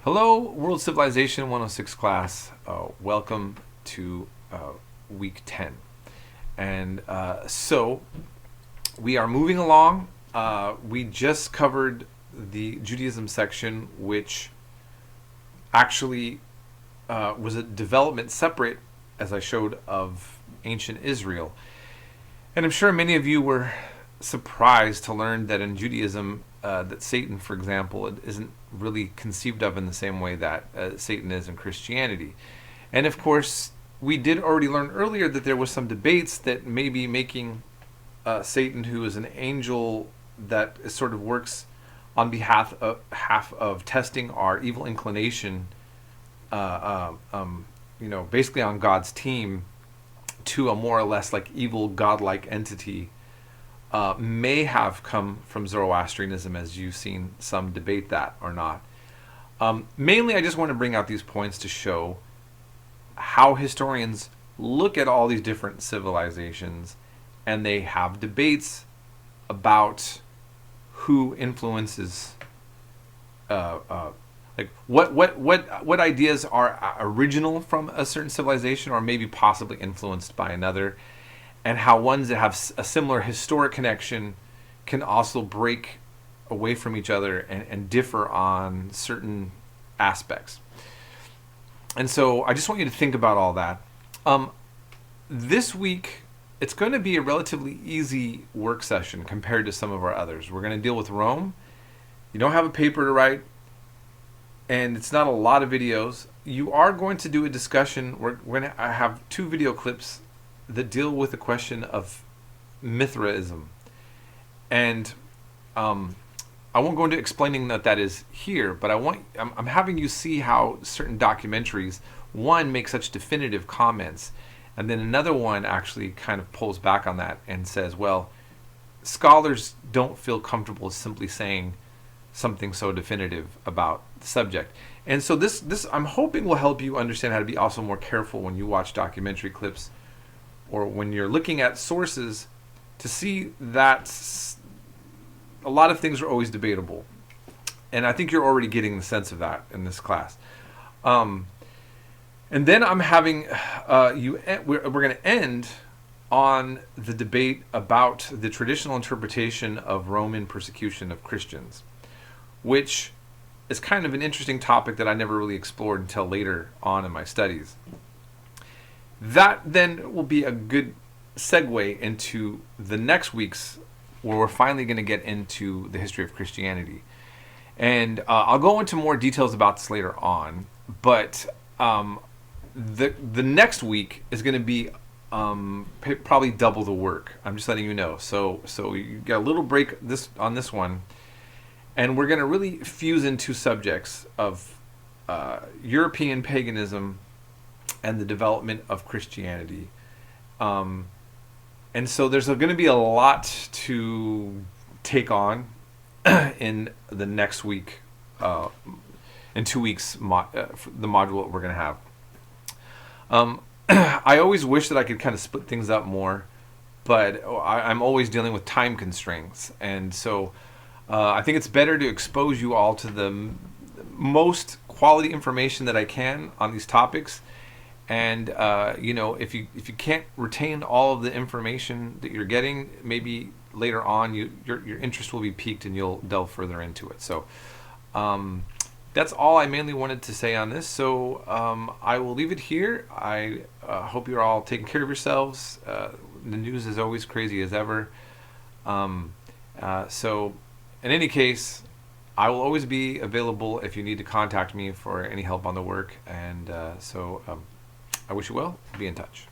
Hello, World Civilization 106 class. Welcome to week 10. And so we are moving along. We just covered the Judaism section, which actually was a development separate, as I showed, of ancient Israel. And I'm sure many of you were surprised to learn that in Judaism, that Satan, for example, isn't really conceived of in the same way that Satan is in Christianity. And of course, we did already learn earlier that there was some debates that may be making Satan, who is an angel that sort of works on behalf of testing our evil inclination, basically on God's team, to a more or less like evil godlike entity, may have come from Zoroastrianism, as you've seen some debate that or not. Mainly, I just want to bring out these points to show how historians look at all these different civilizations, and they have debates about who influences, like what ideas are original from a certain civilization, or maybe possibly influenced by another. And how ones that have a similar historic connection can also break away from each other and differ on certain aspects. And so I just want you to think about all that. This week, it's going to be a relatively easy work session compared to some of our others. We're going to deal with Rome. You don't have a paper to write, and it's not a lot of videos. You are going to do a discussion. We're going to have 2 video clips that deal with the question of Mithraism. And I won't go into explaining that is here, but I'm having you see how certain documentaries, one makes such definitive comments, and then another one actually kind of pulls back on that and says, well, scholars don't feel comfortable simply saying something so definitive about the subject. And so this I'm hoping will help you understand how to be also more careful when you watch documentary clips, or when you're looking at sources, to see that a lot of things are always debatable. And I think you're already getting the sense of that in this class. And then I'm having we're going to end on the debate about the traditional interpretation of Roman persecution of Christians, which is kind of an interesting topic that I never really explored until later on in my studies. That then will be a good segue into the next week's, where we're finally going to get into the history of Christianity. And I'll go into more details about this later on, but the next week is going to be probably double the work. I'm just letting you know. So you got a little break on this one, and we're going to really fuse into subjects of European paganism and the development of Christianity. And so there's going to be a lot to take on in the next week, in 2 weeks, the module that we're going to have. I always wish that I could kind of split things up more, but I'm always dealing with time constraints. And so I think it's better to expose you all to the most quality information that I can on these topics. And if you can't retain all of the information that you're getting, maybe later on your interest will be piqued and you'll delve further into it. So that's all I mainly wanted to say on this. So I will leave it here. I hope you're all taking care of yourselves. The news is always crazy as ever. So in any case, I will always be available if you need to contact me for any help on the work. And I wish you well. Be in touch.